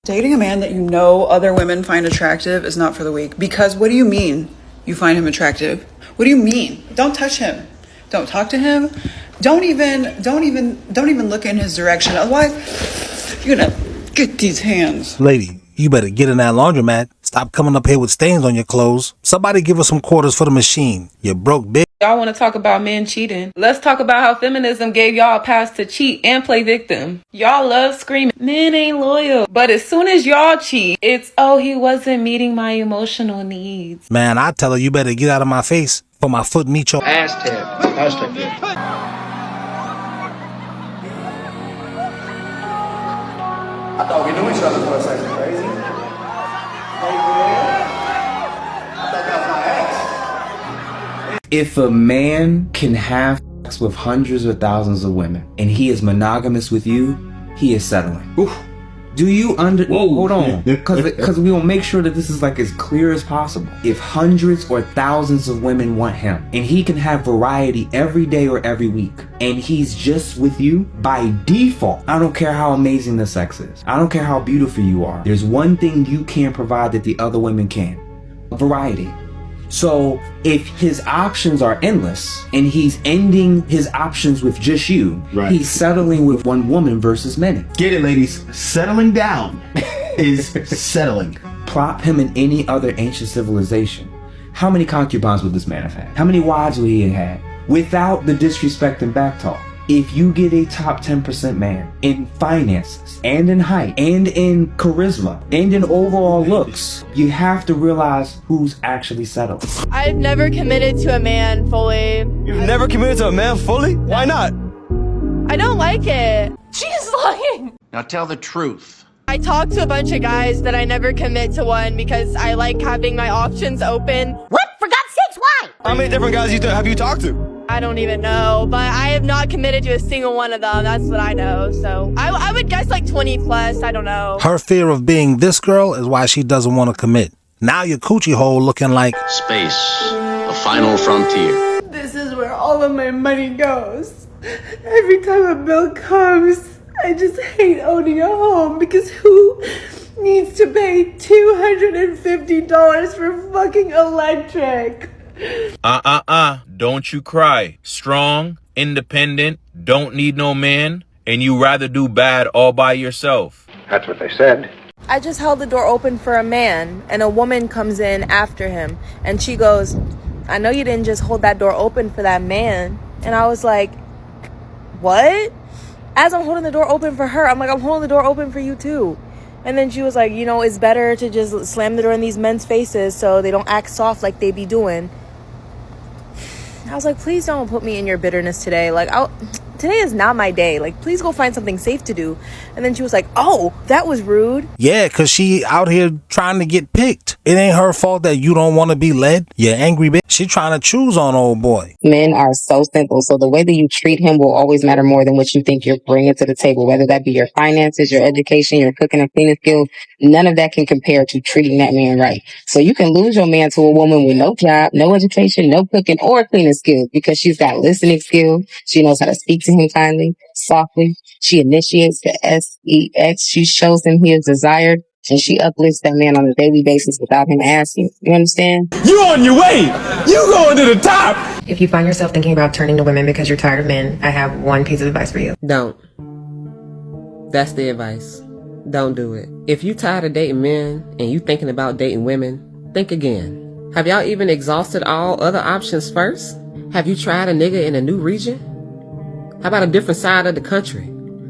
Dating a man that you know other women find attractive is not for the weak. Because what do you mean you find him attractive? What do you mean? Don't touch him. Don't talk to him. Don't even look in his direction. Otherwise, you're gonna get these hands. Lady, you better get in that laundromat. Stop coming up here with stains on your clothes. Somebody give us some quarters for the machine. You broke bitch. Y'all want to talk about men cheating? Let's talk about how feminism gave y'all a pass to cheat and play victim. Y'all love screaming, men ain't loyal. But as soon as y'all cheat, it's, oh, he wasn't meeting my emotional needs. Man, I tell her you better get out of my face for my foot meet your ass tap. I thought we knew each other for a second, crazy. I thought that was my ex. If a man can have sex with hundreds or thousands of women and he is monogamous with you, he is settling. Oof. Do you hold on, because we will make sure that this is like as clear as possible. If hundreds or thousands of women want him and he can have variety every day or every week and he's just with you by default, I don't care how amazing the sex is, I don't care how beautiful you are, there's one thing you can provide that the other women can: variety. So if his options are endless and he's ending his options with just you, right, he's settling with one woman versus many. Get it, ladies. Settling down is settling. Plop him in any other ancient civilization. How many concubines would this man have had? How many wives would he have had? Without the disrespect and backtalk. If you get a top 10% man in finances and in height and in charisma and in overall looks, you have to realize who's actually settled. I've never committed to a man fully. You've never committed to a man fully? Why not? I don't like it. She's lying. Now tell the truth. I talk to a bunch of guys, but I never commit to one because I like having my options open. What? For God's sakes, why? How many different guys have you talked to? I don't even know, but I have not committed to a single one of them. That's what I know. So I would guess like 20 plus. I don't know. Her fear of being this girl is why she doesn't want to commit. Now your coochie hole looking like space, a final frontier. This is where all of my money goes. Every time a bill comes, I just hate owning a home because who needs to pay $250 for fucking electric? Don't you cry. Strong, independent, don't need no man, and you rather do bad all by yourself. That's what they said. I just held the door open for a man, and a woman comes in after him, and she goes, I know you didn't just hold that door open for that man. And I was like, what? As I'm holding the door open for her, I'm like, I'm holding the door open for you too. And then she was like, you know, it's better to just slam the door in these men's faces so they don't act soft like they be doing. I was like, please don't put me in your bitterness today. Like, today is not my day. Like, please go find something safe to do. And then she was like, oh, that was rude. Yeah, because she out here trying to get picked. It ain't her fault that you don't want to be led. You angry bitch. She trying to choose on old boy. Men are so simple. So the way that you treat him will always matter more than what you think you're bringing to the table, whether that be your finances, your education, your cooking and cleaning skills. None of that can compare to treating that man right. So you can lose your man to a woman with no job, no education, no cooking or cleaning skills because she's got listening skills. She knows how to speak to him kindly, softly. She initiates the sex. She shows him he is desired. And she uplifts that man on a daily basis without him asking. You understand? You on your way. You going to the top. If you find yourself thinking about turning to women because you're tired of men, I have one piece of advice for you. Don't. That's the advice. Don't do it. If you tired of dating men and you thinking about dating women, think again. Have y'all even exhausted all other options first? Have you tried a nigga in a new region? How about a different side of the country?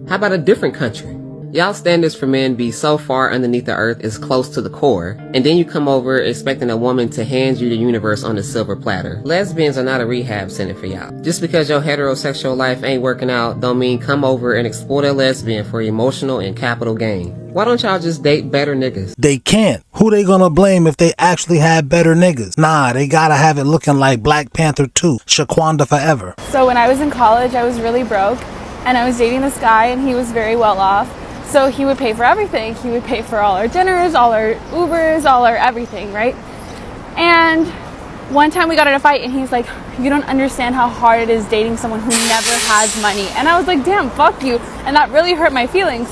How about a different country? Y'all standards for men be so far underneath the earth is close to the core, and then you come over expecting a woman to hand you the universe on a silver platter. Lesbians are not a rehab center for y'all. Just because your heterosexual life ain't working out don't mean come over and exploit a lesbian for emotional and capital gain. Why don't y'all just date better niggas? They can't. Who they gonna blame if they actually have better niggas? Nah, they gotta have it looking like Black Panther 2, Shaquanda Forever. So when I was in college, I was really broke, and I was dating this guy, and he was very well off. So he would pay for everything. He would pay for all our dinners, all our Ubers, all our everything, right? And one time we got in a fight and he's like, you don't understand how hard it is dating someone who never has money. And I was like, damn, fuck you. And that really hurt my feelings.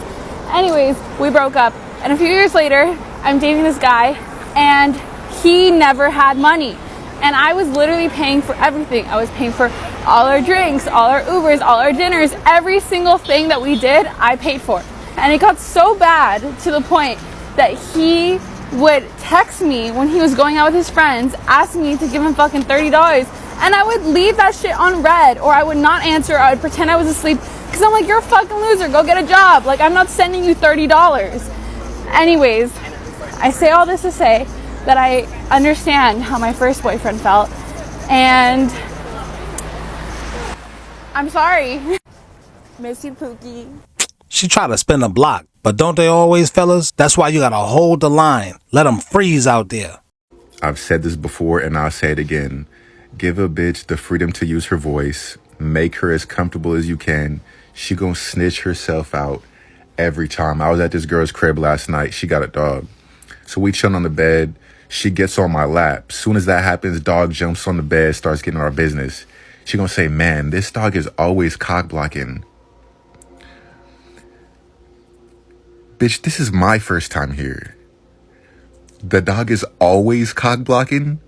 Anyways, we broke up. And a few years later, I'm dating this guy, and he never had money. And I was literally paying for everything. I was paying for all our drinks, all our Ubers, all our dinners, every single thing that we did, I paid for. And it got so bad to the point that he would text me when he was going out with his friends, asking me to give him fucking $30. And I would leave that shit on red, or I would not answer. I would pretend I was asleep, because I'm like, you're a fucking loser, go get a job. Like, I'm not sending you $30. Anyways, I say all this to say that I understand how my first boyfriend felt, and I'm sorry. Miss you, Pookie. She tried to spin a block, but don't they always, fellas? That's why you gotta hold the line. Let them freeze out there. I've said this before and I'll say it again. Give a bitch the freedom to use her voice. Make her as comfortable as you can. She gonna snitch herself out every time. I was at this girl's crib last night. She got a dog. So we chilling on the bed. She gets on my lap. Soon as that happens, dog jumps on the bed, starts getting our business. She gonna say, man, this dog is always cock blocking. Bitch, this is my first time here. The dog is always cock blocking?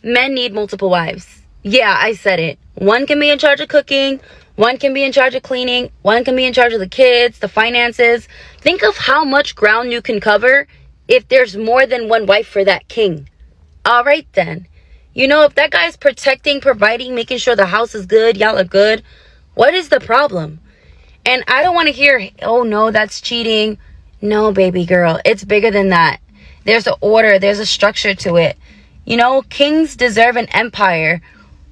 Men need multiple wives. Yeah, I said it. One can be in charge of cooking, one can be in charge of cleaning, one can be in charge of the kids, the finances. Think of how much ground you can cover if there's more than one wife for that king. All right then. You know, if that guy's protecting, providing, making sure the house is good, y'all are good, what is the problem? And I don't want to hear, oh no, that's cheating. No, baby girl, it's bigger than that. There's an order, there's a structure to it. You know, kings deserve an empire.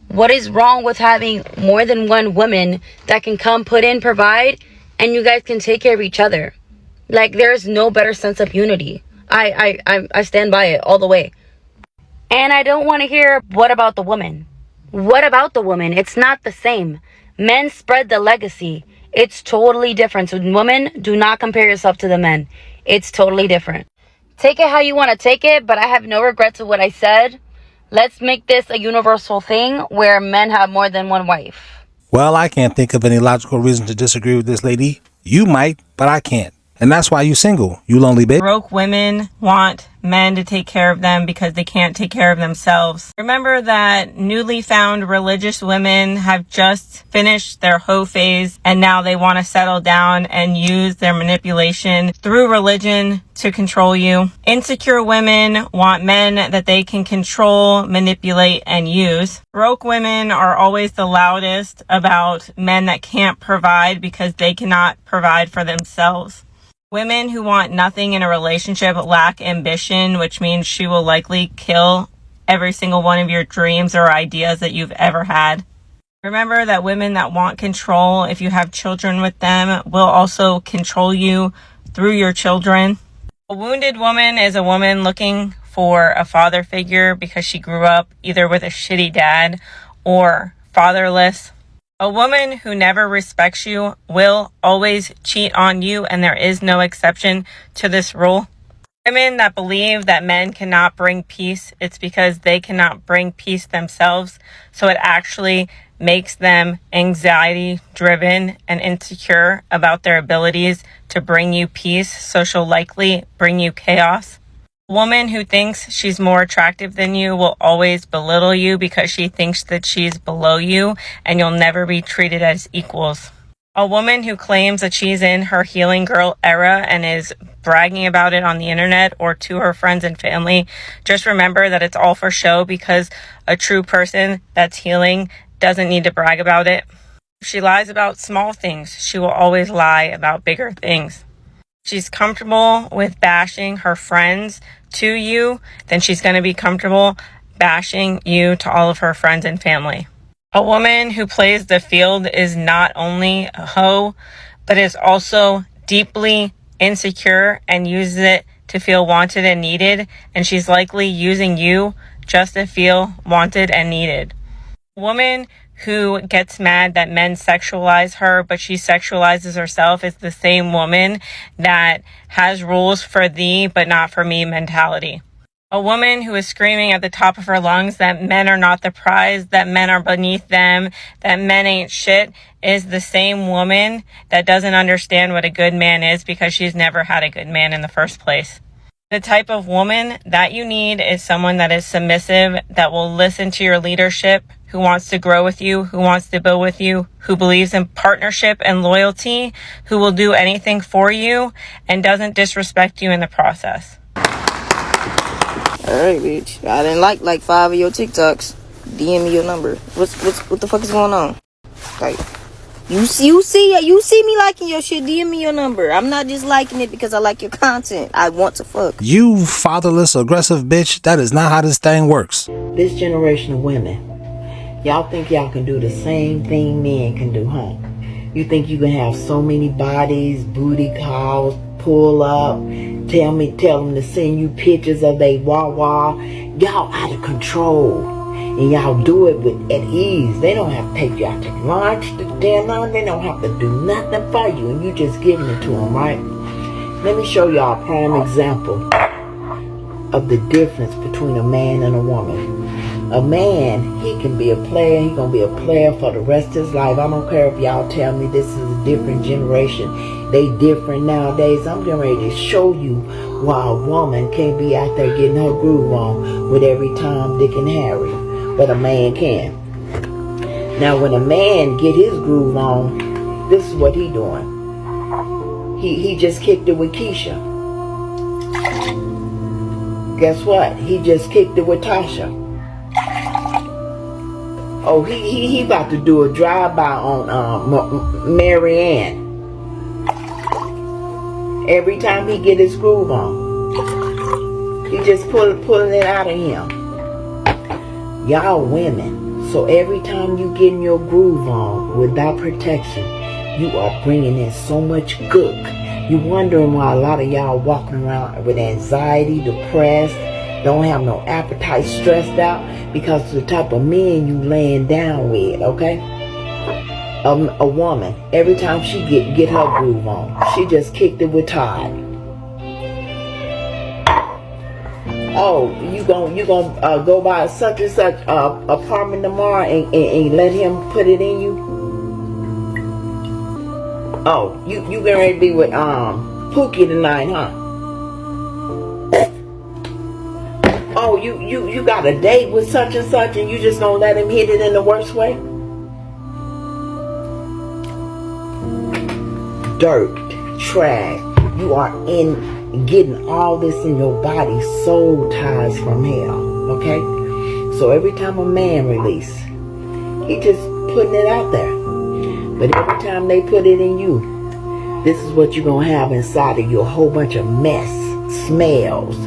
What is wrong with having more than one woman that can come, put in, provide, and you guys can take care of each other? Like, there's no better sense of unity. I stand by it all the way. And I don't want to hear, what about the woman? What about the woman? It's not the same. Men spread the legacy. It's totally different. So women, do not compare yourself to the men. It's totally different. Take it how you want to take it, but I have no regrets of what I said. Let's make this a universal thing where men have more than one wife. Well, I can't think of any logical reason to disagree with this lady. You might, but I can't. And that's why you single, you lonely bitch. Broke women want men to take care of them because they can't take care of themselves. Remember that newly found religious women have just finished their hoe phase and now they want to settle down and use their manipulation through religion to control you. Insecure women want men that they can control, manipulate, and use. Broke women are always the loudest about men that can't provide because they cannot provide for themselves. Women who want nothing in a relationship lack ambition, which means she will likely kill every single one of your dreams or ideas that you've ever had. Remember that women that want control, if you have children with them, will also control you through your children. A wounded woman is a woman looking for a father figure because she grew up either with a shitty dad or fatherless. A woman who never respects you will always cheat on you, and there is no exception to this rule. Women that believe that men cannot bring peace, it's because they cannot bring peace themselves, so it actually makes them anxiety-driven and insecure about their abilities to bring you peace, so she'll likely bring you chaos. A woman who thinks she's more attractive than you will always belittle you because she thinks that she's below you, and you'll never be treated as equals. A woman who claims that she's in her healing girl era and is bragging about it on the internet or to her friends and family, just remember that it's all for show, because a true person that's healing doesn't need to brag about it. If she lies about small things, she will always lie about bigger things. She's comfortable with bashing her friends to you, then she's going to be comfortable bashing you to all of her friends and family. A woman who plays the field is not only a hoe, but is also deeply insecure and uses it to feel wanted and needed, and she's likely using you just to feel wanted and needed. A woman who gets mad that men sexualize her, but she sexualizes herself, is the same woman that has rules for thee, but not for me mentality. A woman who is screaming at the top of her lungs that men are not the prize, that men are beneath them, that men ain't shit, is the same woman that doesn't understand what a good man is because she's never had a good man in the first place. The type of woman that you need is someone that is submissive, that will listen to your leadership, who wants to grow with you, who wants to build with you, who believes in partnership and loyalty, who will do anything for you and doesn't disrespect you in the process. Alright, bitch. I didn't like 5 of your TikToks. DM me your number. What the fuck is going on? Like, you see me liking your shit. DM me your number. I'm not just liking it because I like your content. I want to fuck. You fatherless, aggressive bitch. That is not how this thing works. This generation of women, y'all think y'all can do the same thing men can do, huh? You think you can have so many bodies, booty calls, pull up, tell them to send you pictures of they wah-wah. Y'all out of control. And y'all do it at ease. They don't have to take you out to lunch, to dinner. They don't have to do nothing for you. And you just giving it to them, right? Let me show y'all a prime example of the difference between a man and a woman. A man, he can be a player. He gonna be a player for the rest of his life. I don't care if y'all tell me this is a different generation. They different nowadays. I'm getting ready to show you why a woman can't be out there getting her groove on with every Tom, Dick, and Harry. But a man can. Now when a man get his groove on, this is what he doing. He just kicked it with Keisha. Guess what? He just kicked it with Tasha. Oh, he about to do a drive-by on Mary Ann. Every time he get his groove on, he just pulling it out of him. Y'all women, so every time you getting your groove on without protection, you are bringing in so much gook. You wondering why a lot of y'all walking around with anxiety, depressed, don't have no appetite, stressed out, because of the type of men you laying down with, okay? A woman, every time she get her groove on, she just kicked it with Todd. Oh, you gonna go by such and such apartment tomorrow and let him put it in you? Oh, you getting ready to be with Pookie tonight, huh? Oh, you got a date with such and such and you just gonna let him hit it in the worst way? Dirt, trash. You are getting all this in your body, soul ties from hell, okay? So every time a man release, he just putting it out there. But every time they put it in you, this is what you're gonna have inside of you, a whole bunch of mess, smells,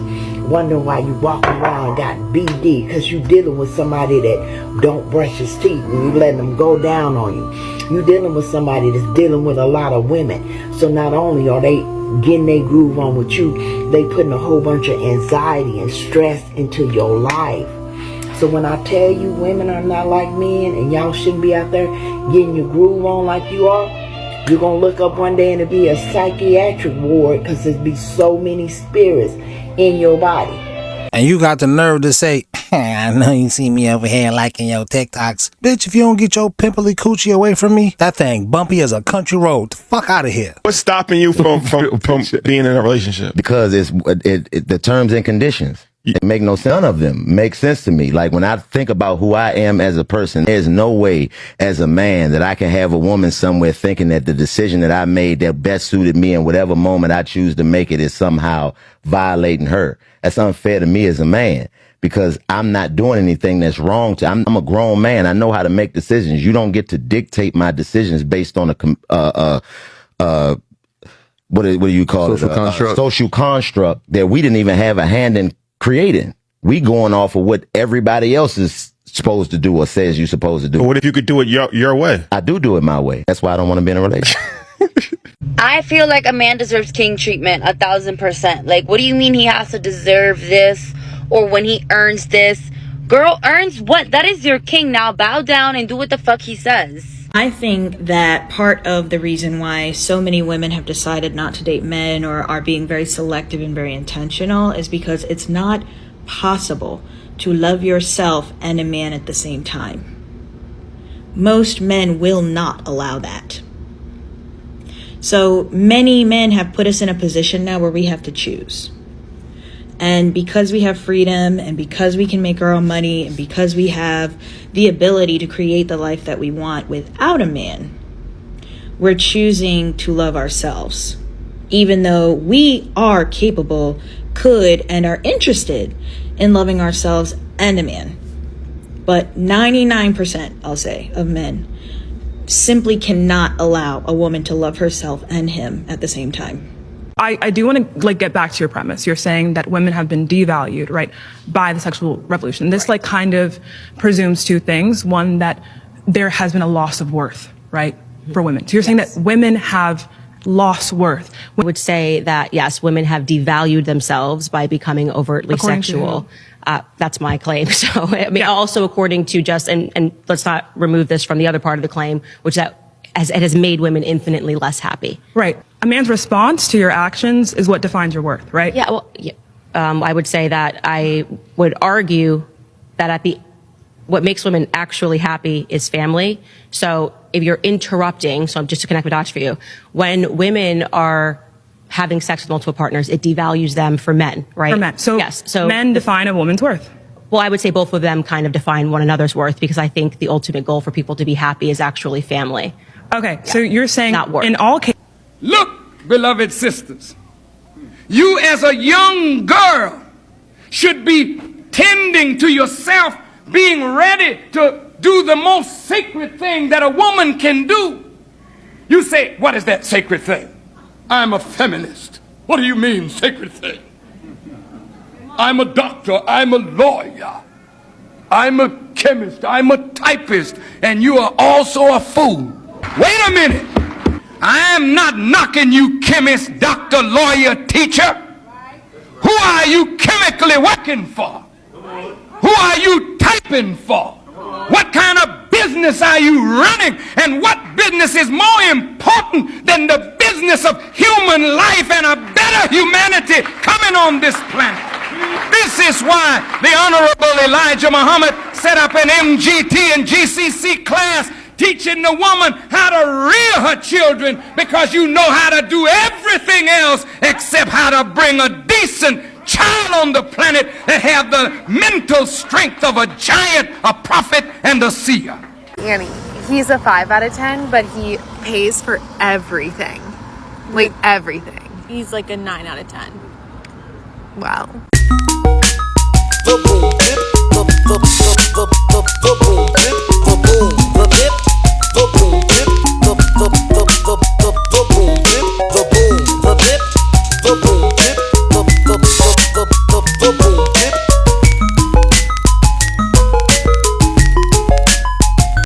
wondering why you walking around got BD, because you dealing with somebody that don't brush his teeth and you letting them go down on you. You dealing with somebody that's dealing with a lot of women. So not only are they getting their groove on with you, they putting a whole bunch of anxiety and stress into your life. So when I tell you women are not like men and y'all shouldn't be out there getting your groove on like you are, you're going to look up one day and it'll be a psychiatric ward because there'll be so many spirits in your body. And you got the nerve to say, I know you see me over here liking your TikToks. Bitch, if you don't get your pimply coochie away from me, that thing bumpy as a country road. Fuck out of here. What's stopping you from being in a relationship? Because it's the terms and conditions. It make no sense. None of them make sense to me. Like when I think about who I am as a person, there's no way as a man that I can have a woman somewhere thinking that the decision that I made that best suited me in whatever moment I choose to make it is somehow violating her. That's unfair to me as a man because I'm not doing anything that's wrong. I'm a grown man. I know how to make decisions. You don't get to dictate my decisions based on what do you call it? Social construct that we didn't even have a hand in creating. We going off of what everybody else is supposed to do or says you're supposed to do. But what if you could do it your way? I do it my way. That's why I don't want to be in a relationship. I feel like a man deserves king treatment 1,000%. Like, what do you mean he has to deserve this? Or when he earns this? Girl, earns what? That is your king. Now bow down and do what the fuck he says. I think that part of the reason why so many women have decided not to date men or are being very selective and very intentional is because it's not possible to love yourself and a man at the same time. Most men will not allow that. So many men have put us in a position now where we have to choose. And because we have freedom, and because we can make our own money, and because we have the ability to create the life that we want without a man, we're choosing to love ourselves, even though we are capable, could, and are interested in loving ourselves and a man. But 99%, I'll say, of men simply cannot allow a woman to love herself and him at the same time. I do want to get back to your premise. You're saying that women have been devalued, right, by the sexual revolution. This kind of presumes two things. One, that there has been a loss of worth, right, for women. So you're saying that women have lost worth. I would say that, yes, women have devalued themselves by becoming overtly sexual. That's my claim. So, I mean, also according to and let's not remove this from the other part of the claim, which it has made women infinitely less happy. Right. A man's response to your actions is what defines your worth, right? Yeah. Well, I would say that I would argue that what makes women actually happy is family. So if you're interrupting, so just to connect the dots for you, when women are having sex with multiple partners, it devalues them for men, right? For men. So, yes. So men define a woman's worth. Well, I would say both of them kind of define one another's worth, because I think the ultimate goal for people to be happy is actually family. Okay. So you're saying not work. In all cases. Look, beloved sisters, you as a young girl should be tending to yourself, being ready to do the most sacred thing that a woman can do. You say, what is that sacred thing? I'm a feminist. What do you mean, sacred thing? I'm a doctor, I'm a lawyer, I'm a chemist, I'm a typist, and you are also a fool. Wait a minute. I am not knocking you, chemist, doctor, lawyer, teacher. Who are you chemically working for? Who are you typing for? What kind of business are you running? And what business is more important than the business of human life and a better humanity coming on this planet? This is why the Honorable Elijah Muhammad set up an MGT and GCC class teaching the woman how to rear her children, because you know how to do everything else except how to bring a decent child on the planet that have the mental strength of a giant, a prophet, and a seer. Annie, he's a 5 out of 10, but he pays for everything. Like everything. He's like a 9 out of 10. Wow. The boom, the boom,